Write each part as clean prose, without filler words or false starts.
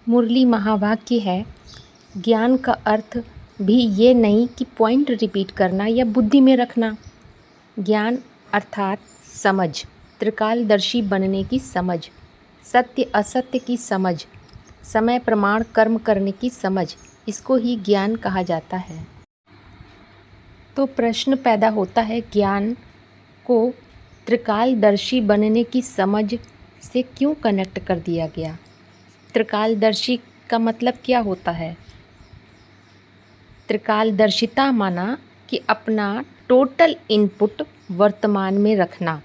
मुरली महावाक्य है, ज्ञान का अर्थ भी ये नहीं कि पॉइंट रिपीट करना या बुद्धि में रखना। ज्ञान अर्थात समझ, त्रिकालदर्शी बनने की समझ, सत्य असत्य की समझ, समय प्रमाण कर्म करने की समझ, इसको ही ज्ञान कहा जाता है। तो प्रश्न पैदा होता है, ज्ञान को त्रिकालदर्शी बनने की समझ से क्यों कनेक्ट कर दिया गया? त्रिकालदर्शी का मतलब क्या होता है? त्रिकालदर्शिता माना कि अपना टोटल इनपुट वर्तमान में रखना,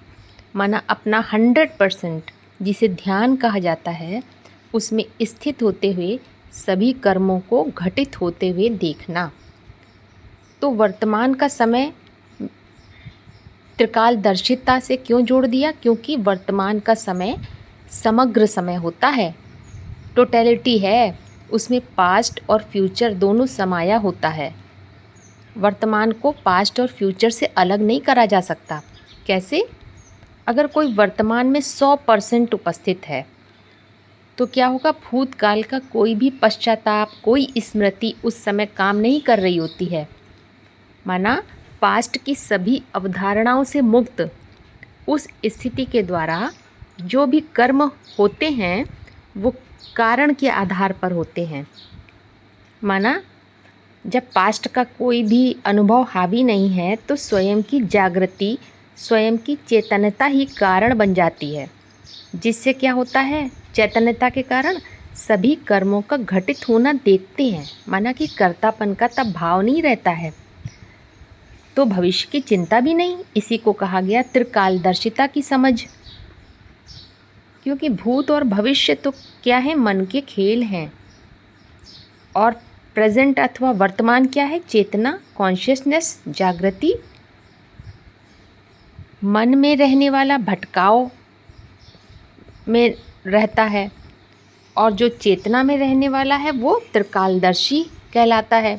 माना अपना 100% जिसे ध्यान कहा जाता है उसमें स्थित होते हुए सभी कर्मों को घटित होते हुए देखना। तो वर्तमान का समय त्रिकालदर्शिता से क्यों जोड़ दिया? क्योंकि वर्तमान का समय समग्र समय होता है, टोटलिटी है, उसमें पास्ट और फ्यूचर दोनों समाया होता है। वर्तमान को पास्ट और फ्यूचर से अलग नहीं करा जा सकता। कैसे? अगर कोई वर्तमान में 100% उपस्थित है तो क्या होगा? भूतकाल का कोई भी पश्चाताप, कोई स्मृति उस समय काम नहीं कर रही होती है। माना पास्ट की सभी अवधारणाओं से मुक्त उस स्थिति के द्वारा जो भी कर्म होते हैं वो कारण के आधार पर होते हैं। माना जब पास्ट का कोई भी अनुभव हावी नहीं है तो स्वयं की जागृति, स्वयं की चेतनता ही कारण बन जाती है, जिससे क्या होता है? चैतन्यता के कारण सभी कर्मों का घटित होना देखते हैं। माना कि कर्तापन का तब भाव नहीं रहता है, तो भविष्य की चिंता भी नहीं। इसी को कहा गया त्रिकालदर्शिता की समझ। क्योंकि भूत और भविष्य तो क्या है? मन के खेल हैं। और प्रेजेंट अथवा वर्तमान क्या है? चेतना, कॉन्शियसनेस, जागृति। मन में रहने वाला भटकाव में रहता है और जो चेतना में रहने वाला है वो त्रिकालदर्शी कहलाता है।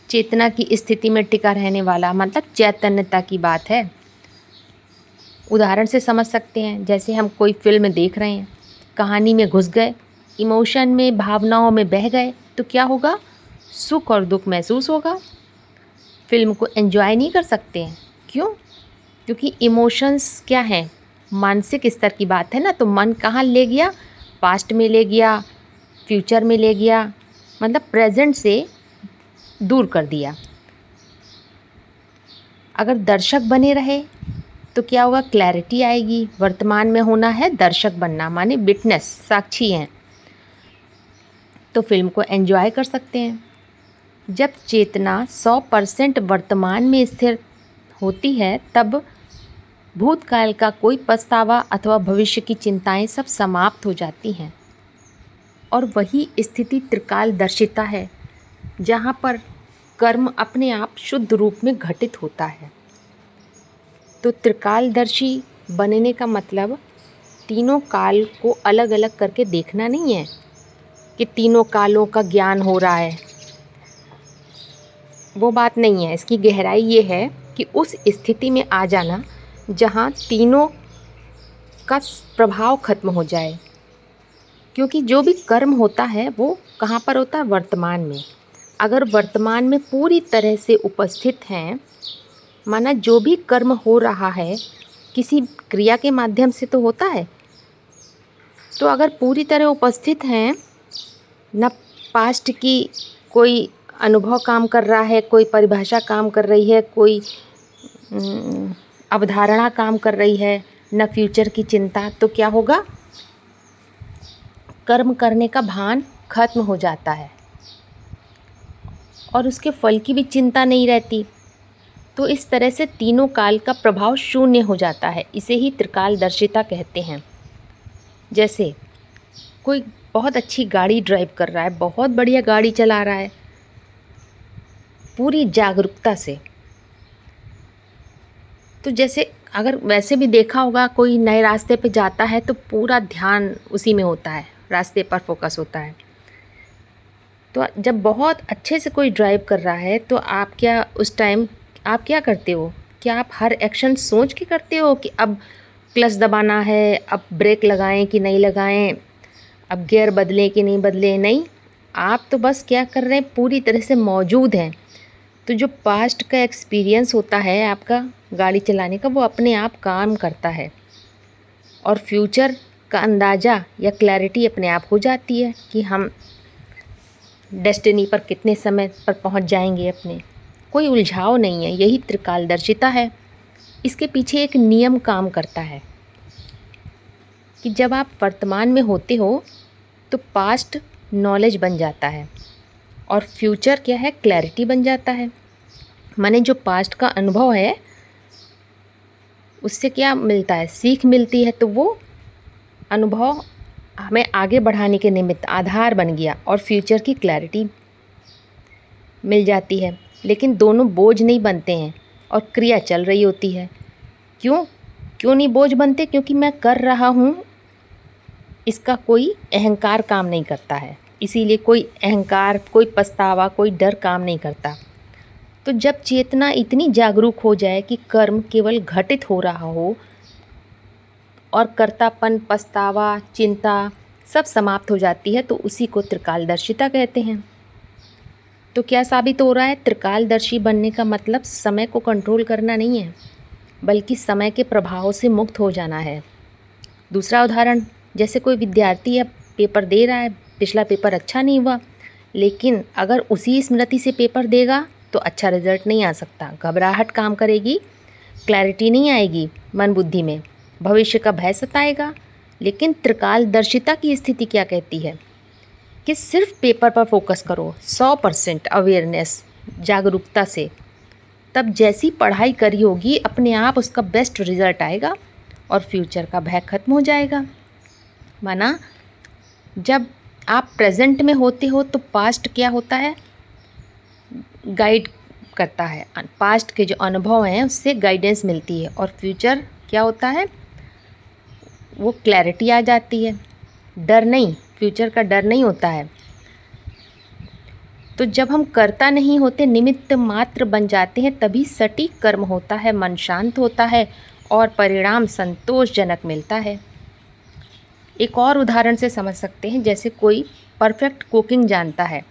चेतना की स्थिति में टिका रहने वाला मतलब चैतन्यता की बात है। उदाहरण से समझ सकते हैं, जैसे हम कोई फिल्म देख रहे हैं, कहानी में घुस गए, इमोशन में, भावनाओं में बह गए, तो क्या होगा? सुख और दुख महसूस होगा। फिल्म को एंजॉय नहीं कर सकते हैं। क्यों? क्योंकि इमोशंस क्या हैं? मानसिक स्तर की बात है ना। तो मन कहाँ ले गया? पास्ट में ले गया, फ्यूचर में ले गया, मतलब प्रेजेंट से दूर कर दिया। अगर दर्शक बने रहे तो क्या होगा? क्लैरिटी आएगी। वर्तमान में होना है दर्शक बनना, माने विटनेस, साक्षी हैं, तो फिल्म को एंजॉय कर सकते हैं। जब चेतना 100% वर्तमान में स्थिर होती है तब भूतकाल का कोई पछतावा अथवा भविष्य की चिंताएं सब समाप्त हो जाती हैं। और वही स्थिति त्रिकालदर्शिता है, जहाँ पर कर्म अपने आप शुद्ध रूप में घटित होता है। तो त्रिकालदर्शी बनने का मतलब तीनों काल को अलग अलग करके देखना नहीं है कि तीनों कालों का ज्ञान हो रहा है, वो बात नहीं है। इसकी गहराई ये है कि उस स्थिति में आ जाना जहाँ तीनों का प्रभाव खत्म हो जाए। क्योंकि जो भी कर्म होता है वो कहाँ पर होता है? वर्तमान में। अगर वर्तमान में पूरी तरह से उपस्थित हैं, माना जो भी कर्म हो रहा है किसी क्रिया के माध्यम से तो होता है, तो अगर पूरी तरह उपस्थित हैं, न पास्ट की कोई अनुभव काम कर रहा है, कोई परिभाषा काम कर रही है, कोई अवधारणा काम कर रही है, न फ्यूचर की चिंता, तो क्या होगा? कर्म करने का भान खत्म हो जाता है और उसके फल की भी चिंता नहीं रहती। तो इस तरह से तीनों काल का प्रभाव शून्य हो जाता है। इसे ही त्रिकालदर्शिता कहते हैं। जैसे कोई बहुत अच्छी गाड़ी ड्राइव कर रहा है, बहुत बढ़िया गाड़ी चला रहा है पूरी जागरूकता से, तो जैसे अगर वैसे भी देखा होगा कोई नए रास्ते पे जाता है तो पूरा ध्यान उसी में होता है, रास्ते पर फोकस होता है। तो जब बहुत अच्छे से कोई ड्राइव कर रहा है तो आप क्या उस टाइम आप क्या करते हो? क्या आप हर एक्शन सोच के करते हो कि अब क्लच दबाना है, अब ब्रेक लगाएं कि नहीं लगाएं, अब गियर बदले कि नहीं बदले, नहीं, आप तो बस क्या कर रहे हैं, पूरी तरह से मौजूद हैं। तो जो पास्ट का एक्सपीरियंस होता है आपका गाड़ी चलाने का, वो अपने आप काम करता है और फ्यूचर का अंदाज़ा या क्लैरिटी अपने आप हो जाती है कि हम डेस्टिनी पर कितने समय पर पहुंच जाएंगे अपने। कोई उलझाव नहीं है, यही त्रिकालदर्शिता है। इसके पीछे एक नियम काम करता है कि जब आप वर्तमान में होते हो तो पास्ट नॉलेज बन जाता है और फ्यूचर क्या है, क्लैरिटी बन जाता है। माने जो पास्ट का अनुभव है उससे क्या मिलता है, सीख मिलती है, तो वो अनुभव हमें आगे बढ़ाने के निमित्त आधार बन गया और फ्यूचर की क्लैरिटी मिल जाती है। लेकिन दोनों बोझ नहीं बनते हैं और क्रिया चल रही होती है। क्यों क्यों नहीं बोझ बनते? क्योंकि मैं कर रहा हूँ, इसका कोई अहंकार काम नहीं करता है। इसीलिए कोई अहंकार, कोई पछतावा, कोई डर काम नहीं करता। तो जब चेतना इतनी जागरूक हो जाए कि कर्म केवल घटित हो रहा हो और कर्तापन, पछतावा, चिंता सब समाप्त हो जाती है, तो उसी को त्रिकालदर्शिता कहते हैं। तो क्या साबित हो रहा है? त्रिकालदर्शी बनने का मतलब समय को कंट्रोल करना नहीं है, बल्कि समय के प्रभाव से मुक्त हो जाना है। दूसरा उदाहरण, जैसे कोई विद्यार्थी है, पेपर दे रहा है, पिछला पेपर अच्छा नहीं हुआ, लेकिन अगर उसी स्मृति से पेपर देगा तो अच्छा रिजल्ट नहीं आ सकता। घबराहट काम करेगी, क्लैरिटी नहीं आएगी मन बुद्धि में, भविष्य का भय सताएगा। लेकिन त्रिकालदर्शिता की स्थिति क्या कहती है कि सिर्फ पेपर पर फोकस करो, 100% अवेयरनेस, जागरूकता से। तब जैसी पढ़ाई करी होगी अपने आप उसका बेस्ट रिजल्ट आएगा और फ्यूचर का भय खत्म हो जाएगा। माना जब आप प्रेजेंट में होते हो तो पास्ट क्या होता है, गाइड करता है। पास्ट के जो अनुभव हैं उससे गाइडेंस मिलती है और फ्यूचर क्या होता है, वो क्लैरिटी आ जाती है। डर नहीं, फ्यूचर का डर नहीं होता है। तो जब हम कर्ता नहीं होते, निमित्त मात्र बन जाते हैं, तभी सटीक कर्म होता है, मन शांत होता है और परिणाम संतोषजनक मिलता है। एक और उदाहरण से समझ सकते हैं। जैसे कोई परफेक्ट कुकिंग जानता है,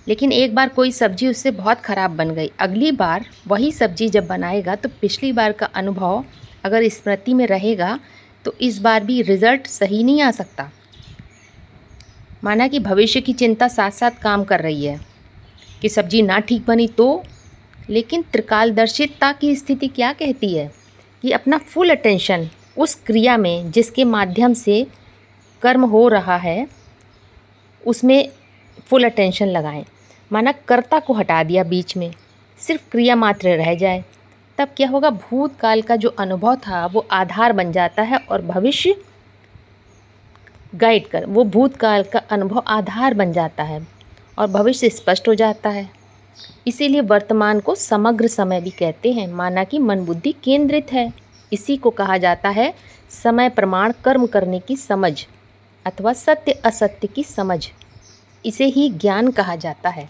लेकिन एक बार कोई सब्जी उससे बहुत ख़राब बन गई। अगली बार वही सब्जी जब बनाएगा तो पिछली बार का अनुभव अगर स्मृति में रहेगा तो इस बार भी रिज़ल्ट सही नहीं आ सकता। माना कि भविष्य की चिंता साथ साथ काम कर रही है कि सब्जी ना ठीक बनी तो, लेकिन त्रिकालदर्शिता की स्थिति क्या कहती है कि अपना फुल अटेंशन उस क्रिया में जिसके माध्यम से कर्म हो रहा है उसमें फुल अटेंशन लगाएं। माना कर्ता को हटा दिया बीच में, सिर्फ क्रिया मात्र रह जाए, तब क्या होगा, भूतकाल का जो अनुभव था वो आधार बन जाता है और भविष्य गाइड कर, वो भूतकाल का अनुभव आधार बन जाता है और भविष्य स्पष्ट हो जाता है। इसीलिए वर्तमान को समग्र समय भी कहते हैं। माना कि मन बुद्धि केंद्रित है। इसी को कहा जाता है समय प्रमाण कर्म करने की समझ अथवा सत्य असत्य की समझ। इसे ही ज्ञान कहा जाता है।